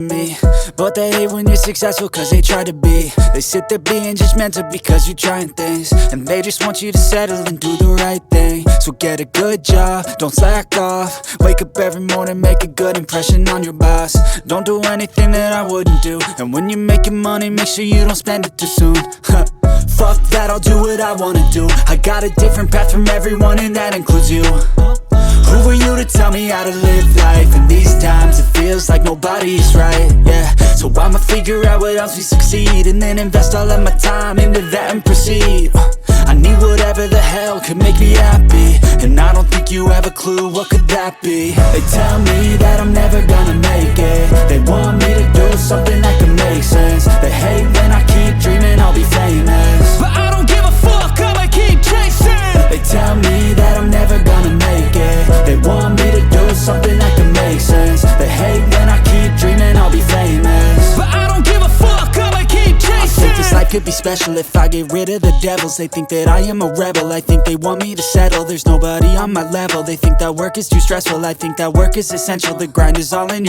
me, but they hate when you're successful cause they try to be. They sit there being judgmental because you're trying things, and they just want you to settle and do the right thing. So get a good job, don't slack off. Wake up every morning, make a good impression on your boss. Don't do anything that I wouldn't do, and when you're making money, make sure you don't spend it too soon. Fuck that, I'll do what I wanna do. I got a different path from everyone, and that includes you. Who are you to tell me how to live life? In these times it feels like nobody is right, yeah. So I'ma figure out what else we succeed, and then invest all of my time into that and proceed. I need whatever the hell could make me happy, and I don't think you have a clue what could that be. They tell me that I'm never gonna make it. They want me to do something that can make sense. They hate when I keep dreaming I'll be famous, but I don't give a fuck, I'ma keep chasing. They tell me that I'm never gonna make it. They want me to do something that can make sense. They hate when I keep dreaming I'll be famous, but I don't give a fuck, I'ma keep chasing. I think this life could be special if I get rid of the devils. They think that I am a rebel, I think they want me to settle. There's nobody on my level. They think that work is too stressful, I think that work is essential. The grind is all in your